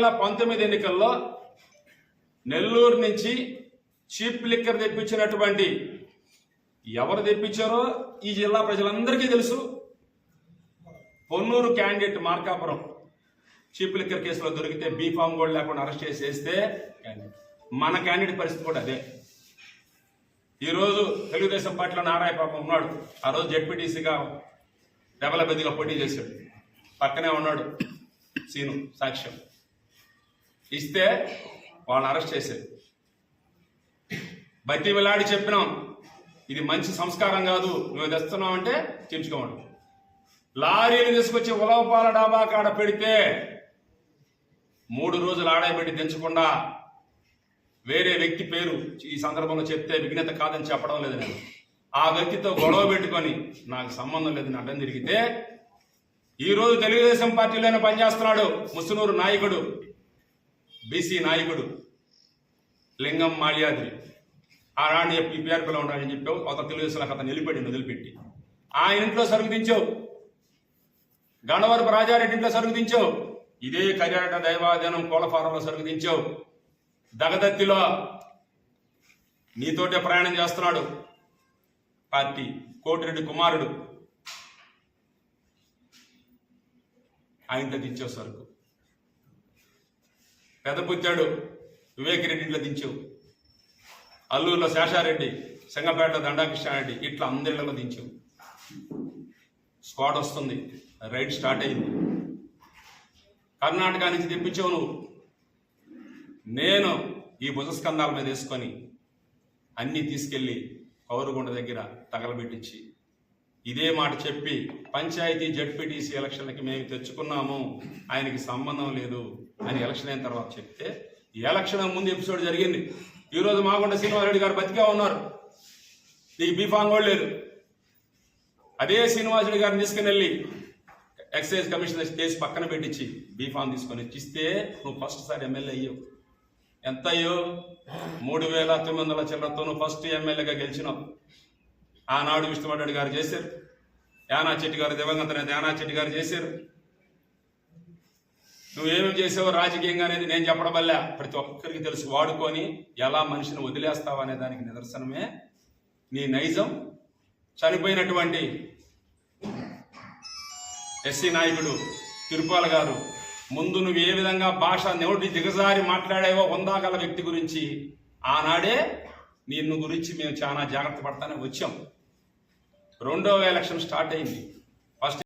2019 ఎన్నికల్లో నెల్లూరు నుంచి cheap liquor తెప్పించినటువంటి ఎవరు తెప్పించారో ఈ జిల్లా ప్రజలందరికీ తెలుసు. Ponnuru candidate Markapuram cheap liquor కేసులో దొరికితే బీఫామ్ కూడా లేకుండా అరెస్ట్ చేసేస్తే మన క్యాండిడేట్ పరిస్థితి కూడా అదే. ఈరోజు తెలుగుదేశం పార్టీలో నారాయణ పాపం ఉన్నాడు. ఆ రోజు జెడ్పీటీసీగా డెవలప్గా పోటీ చేశాడు. పక్కనే ఉన్నాడు సీను సాక్ష్యం. ఇస్తే వాళ్ళని అరెస్ట్ చేశారు. బట్టి వెళ్ళాడి చెప్పినాం, ఇది మంచి సంస్కారం కాదు, నువ్వు తెస్తున్నావు అంటే చించుకోమడు. లారీలు తీసుకొచ్చి ఉలవపాల డాబా కాడ పెడితే 3 రోజులు ఆడబెట్టి దించకుండా వేరే వ్యక్తి పేరు ఈ సందర్భంలో చెప్తే విఘ్నత కాదని చెప్పడం లేదు. నేను ఆ వ్యక్తితో గొడవ పెట్టుకొని నాకు సంబంధం లేదని అడ్డం తిరిగితే ఈరోజు తెలుగుదేశం పార్టీలోనే పనిచేస్తున్నాడు ముసునూరు నాయకుడు, బీసీ నాయకుడు లింగం మాల్యాద్రి. ఆనాడు పీఆర్పీలో ఉన్నాడని చెప్పావు, కొత్త తెలుగుదేశం అతను నిలిపెట్టి ఆయన ఇంట్లో సరుకు దించావు. గండవరపు రాజారెడ్డి ఇంట్లో సరుకు దించావు. ఇదే కర్యాట దైవాధీనం కోళ్ల ఫారంలో సరుకు దించావు. దగదత్తిలో నీతోటే ప్రయాణం చేస్తున్నాడు పార్టీ కోటిరెడ్డి కుమారుడు, ఆయనతో దించావు సరుకు. పెద్దపుచ్చాడు వివేకిరెడ్డి ఇంట్లో దించావు. అల్లూరులో శేషారెడ్డి, సంగపేటలో దండాకృష్ణారెడ్డి, ఇట్లా అందరిలో దించావు. స్క్వాడ్ వస్తుంది, రైడ్ స్టార్ట్ అయింది. కర్ణాటక నుంచి తెప్పించావు నువ్వు. నేను ఈ భుజస్కంధాల మీద వేసుకొని అన్నీ తీసుకెళ్లి పౌరగుండ దగ్గర తగలబెట్టించి ఇదే మాట చెప్పి పంచాయతీ జడ్పీటీసీ ఎలక్షన్లకి మేము తెచ్చుకున్నాము, ఆయనకి సంబంధం లేదు అని ఎలక్షన్ అయిన తర్వాత చెప్తే ఈ ఎలక్షన్ ముందు ఎపిసోడ్ జరిగింది. ఈరోజు మాగుంట శ్రీనివాసరెడ్డి గారు బతికే ఉన్నారు, నీకు బీఫామ్ కూడా లేదు. అదే శ్రీనివాసరెడ్డి గారిని తీసుకుని వెళ్ళి ఎక్సైజ్ కమిషనర్ కేసు పక్కన పెట్టించి బీఫామ్ తీసుకొని ఇస్తే నువ్వు ఫస్ట్ సారి ఎమ్మెల్యే అయ్యావు. ఎంత అయ్యో? 3,900 చిల్లరతో నువ్వు ఫస్ట్ ఎమ్మెల్యేగా గెలిచినావు. ఆనాడు విష్ణువర్ధన్ గారు చేశారు, యానా చెట్టి గారు, దివంగత యానా చెట్టి గారు చేశారు. నువ్వేమేమి చేసావో రాజకీయంగా అనేది నేను చెప్పడం వల్ల ప్రతి ఒక్కరికి తెలుసు. వాడుకొని ఎలా మనిషిని వదిలేస్తావు అనే దానికి నిదర్శనమే నీ నైజం. చనిపోయినటువంటి ఎస్సీ నాయకుడు తిరుపాల గారు ముందు నువ్వు ఏ విధంగా భాష నోటి దిగజారి మాట్లాడేవో హుందాగల వ్యక్తి గురించి ఆనాడే నిన్ను గురించి మేము చాలా జాగ్రత్త పడతానే వచ్చాం. 2వ ఎలక్షన్ స్టార్ట్ అయింది.